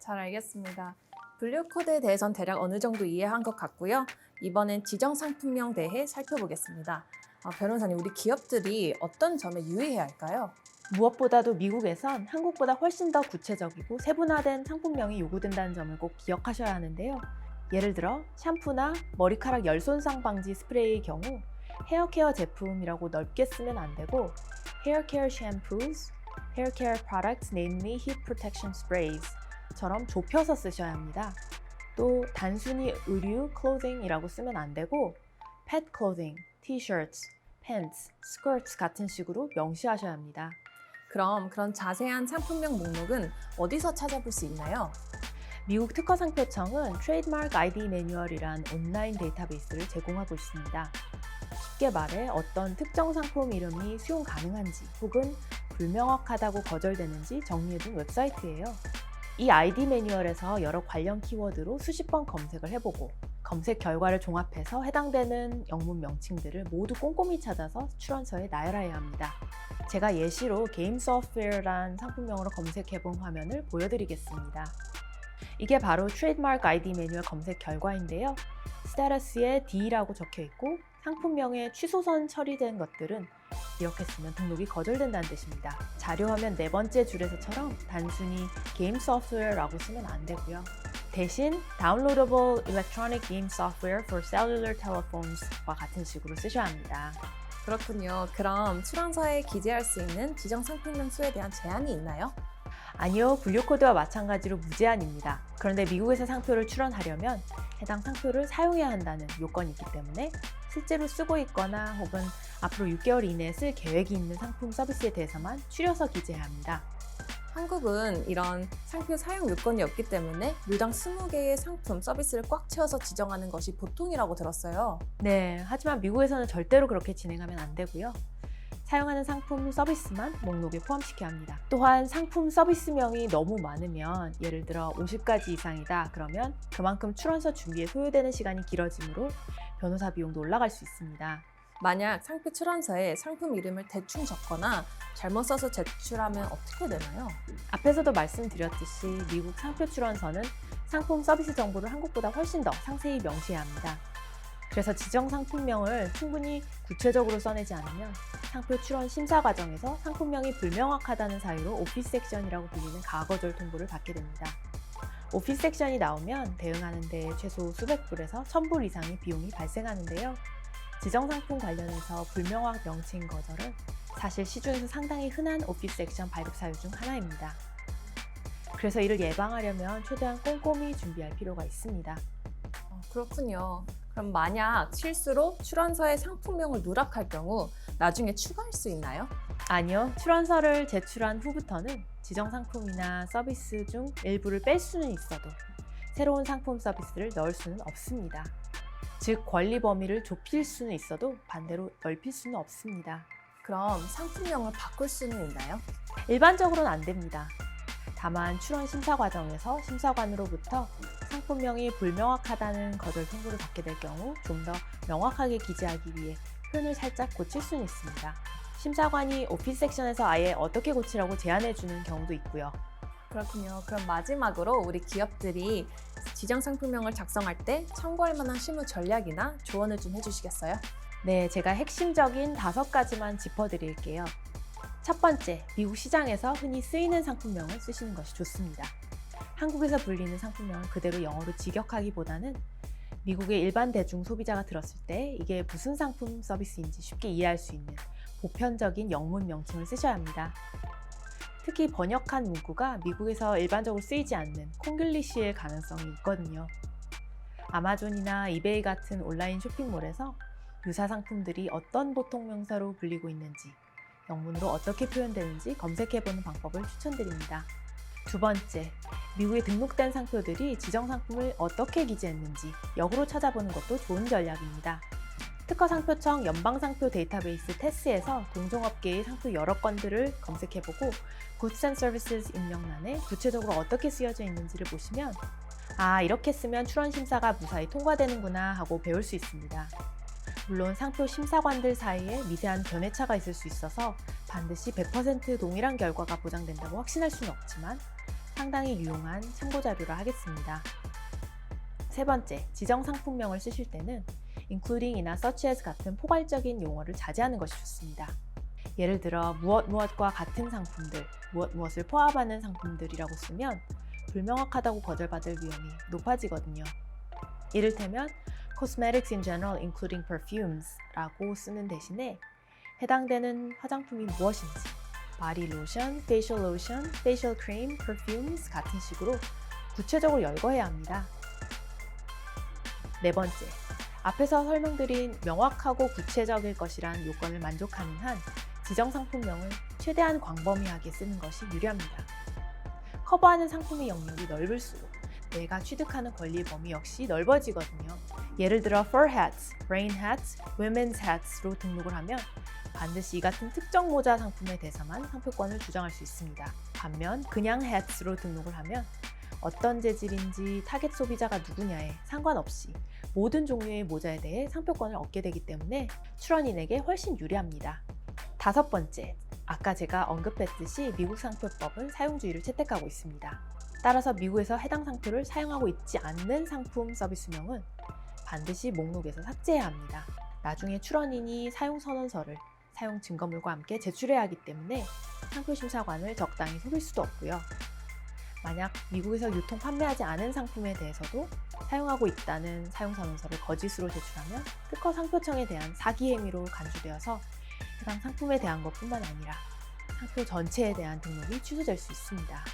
잘 알겠습니다. 분류 코드에 대해선 대략 어느 정도 이해한 것 같고요. 이번엔 지정 상품명 대해 살펴보겠습니다. 변호사님, 우리 기업들이 어떤 점에 유의해야 할까요? 무엇보다도 미국에선 한국보다 훨씬 더 구체적이고 세분화된 상품명이 요구된다는 점을 꼭 기억하셔야 하는데요. 예를 들어 샴푸나 머리카락 열 손상 방지 스프레이의 경우 헤어케어 제품이라고 넓게 쓰면 안 되고 Hair Care Shampoos, Hair Care Products, namely Heat Protection Sprays 처럼 좁혀서 쓰셔야 합니다. 또 단순히 의류, clothing이라고 쓰면 안 되고 pet clothing, t-shirts, pants, skirts 같은 식으로 명시하셔야 합니다. 그럼 그런 자세한 상품명 목록은 어디서 찾아볼 수 있나요? 미국 특허상표청은 트레이드마크 아이디 매뉴얼이란 온라인 데이터베이스를 제공하고 있습니다. 쉽게 말해 어떤 특정 상품 이름이 수용 가능한지 혹은 불명확하다고 거절되는지 정리해둔 웹사이트예요. 이 아이디 매뉴얼에서 여러 관련 키워드로 수십 번 검색을 해보고 검색 결과를 종합해서 해당되는 영문 명칭들을 모두 꼼꼼히 찾아서 출원서에 나열해야 합니다. 제가 예시로 게임 소프트웨어란 상품명으로 검색해본 화면을 보여드리겠습니다. 이게 바로 트레이드마크 아이디 매뉴얼 검색 결과인데요. 스테러스에 D라고 적혀 있고 상품명에 취소선 처리된 것들은 이렇게 쓰면 등록이 거절된다는 뜻입니다. 자료 화면 네 번째 줄에서처럼 단순히 게임 소프트웨어라고 쓰면 안 되고요. 대신 Downloadable Electronic Game Software for Cellular Telephones과 같은 식으로 쓰셔야 합니다. 그렇군요. 그럼 출원서에 기재할 수 있는 지정 상품명 수에 대한 제한이 있나요? 아니요, 분류 코드와 마찬가지로 무제한입니다. 그런데 미국에서 상표를 출원하려면 해당 상표를 사용해야 한다는 요건이 있기 때문에 실제로 쓰고 있거나 혹은 앞으로 6개월 이내에 쓸 계획이 있는 상품 서비스에 대해서만 추려서 기재해야 합니다. 한국은 이런 상표 사용 요건이 없기 때문에 류당 20개의 상품, 서비스를 꽉 채워서 지정하는 것이 보통이라고 들었어요. 네, 하지만 미국에서는 절대로 그렇게 진행하면 안 되고요. 사용하는 상품 서비스만 목록에 포함시켜야 합니다. 또한 상품 서비스명이 너무 많으면 예를 들어 50가지 이상이다 그러면 그만큼 출원서 준비에 소요되는 시간이 길어지므로 변호사 비용도 올라갈 수 있습니다. 만약 상표 출원서에 상품 이름을 대충 적거나 잘못 써서 제출하면 어떻게 되나요? 앞에서도 말씀드렸듯이 미국 상표 출원서는 상품 서비스 정보를 한국보다 훨씬 더 상세히 명시해야 합니다. 그래서 지정 상품명을 충분히 구체적으로 써내지 않으면 상표 출원 심사 과정에서 상품명이 불명확하다는 사유로 오피스 섹션이라고 불리는 가거절 통보를 받게 됩니다. 오피스 섹션이 나오면 대응하는 데 최소 수백 불에서 1000불 이상의 비용이 발생하는데요. 지정 상품 관련해서 불명확 명칭 거절은 사실 시중에서 상당히 흔한 오피스 섹션 발급 사유 중 하나입니다. 그래서 이를 예방하려면 최대한 꼼꼼히 준비할 필요가 있습니다. 그렇군요. 그럼 만약 실수로 출원서에 상품명을 누락할 경우 나중에 추가할 수 있나요? 아니요, 출원서를 제출한 후부터는 지정 상품이나 서비스 중 일부를 뺄 수는 있어도 새로운 상품 서비스를 넣을 수는 없습니다. 즉, 권리 범위를 좁힐 수는 있어도 반대로 넓힐 수는 없습니다. 그럼 상품명을 바꿀 수는 있나요? 일반적으로는 안 됩니다. 다만 출원 심사 과정에서 심사관으로부터 상품명이 불명확하다는 거절 통보를 받게 될 경우 좀 더 명확하게 기재하기 위해 표현을 살짝 고칠 수는 있습니다. 심사관이 오피스 섹션에서 아예 어떻게 고치라고 제안해 주는 경우도 있고요. 그렇군요. 그럼 마지막으로 우리 기업들이 지정 상품명을 작성할 때 참고할 만한 실무 전략이나 조언을 좀 해주시겠어요? 네, 제가 핵심적인 5가지만 짚어드릴게요. 첫 번째, 미국 시장에서 흔히 쓰이는 상품명을 쓰시는 것이 좋습니다. 한국에서 불리는 상품명을 그대로 영어로 직역하기보다는 미국의 일반 대중 소비자가 들었을 때 이게 무슨 상품 서비스인지 쉽게 이해할 수 있는 보편적인 영문 명칭을 쓰셔야 합니다. 특히 번역한 문구가 미국에서 일반적으로 쓰이지 않는 콩글리시일 가능성이 있거든요. 아마존이나 이베이 같은 온라인 쇼핑몰에서 유사 상품들이 어떤 보통 명사로 불리고 있는지, 영문으로 어떻게 표현되는지 검색해보는 방법을 추천드립니다. 두 번째, 미국에 등록된 상표들이 지정 상품을 어떻게 기재했는지 역으로 찾아보는 것도 좋은 전략입니다. 특허상표청 연방상표 데이터베이스 테스에서 동종업계의 상표 여러 건들을 검색해보고 Goods and Services 입력란에 구체적으로 어떻게 쓰여져 있는지를 보시면 이렇게 쓰면 출원 심사가 무사히 통과되는구나 하고 배울 수 있습니다. 물론 상표 심사관들 사이에 미세한 견해차가 있을 수 있어서 반드시 100% 동일한 결과가 보장된다고 확신할 수는 없지만 상당히 유용한 참고자료라 하겠습니다. 세 번째, 지정 상품명을 쓰실 때는 including이나 such as 같은 포괄적인 용어를 자제하는 것이 좋습니다. 예를 들어 무엇과 같은 상품들, 무엇을 포함하는 상품들이라고 쓰면 불명확하다고 거절받을 위험이 높아지거든요. 이를테면 cosmetics in general including perfumes 라고 쓰는 대신에 해당되는 화장품이 무엇인지 body lotion, facial lotion, facial cream, perfumes 같은 식으로 구체적으로 열거해야 합니다. 네 번째, 앞에서 설명드린 명확하고 구체적일 것이란 요건을 만족하는 한 지정 상품명을 최대한 광범위하게 쓰는 것이 유리합니다. 커버하는 상품의 영역이 넓을수록 내가 취득하는 권리 범위 역시 넓어지거든요. 예를 들어 fur hats, rain hats, women's hats로 등록을 하면 반드시 이 같은 특정 모자 상품에 대해서만 상표권을 주장할 수 있습니다. 반면 그냥 hats로 등록을 하면 어떤 재질인지 타겟 소비자가 누구냐에 상관없이 모든 종류의 모자에 대해 상표권을 얻게 되기 때문에 출원인에게 훨씬 유리합니다. 다섯 번째, 아까 제가 언급했듯이 미국 상표법은 사용주의를 채택하고 있습니다. 따라서 미국에서 해당 상표를 사용하고 있지 않는 상품 서비스명은 반드시 목록에서 삭제해야 합니다. 나중에 출원인이 사용선언서를 사용 증거물과 함께 제출해야 하기 때문에 상표심사관을 적당히 속일 수도 없고요. 만약 미국에서 유통 판매하지 않은 상품에 대해서도 사용하고 있다는 사용선언서를 거짓으로 제출하면 특허 상표청에 대한 사기 행위로 간주되어서 해당 상품에 대한 것뿐만 아니라 상표 전체에 대한 등록이 취소될 수 있습니다.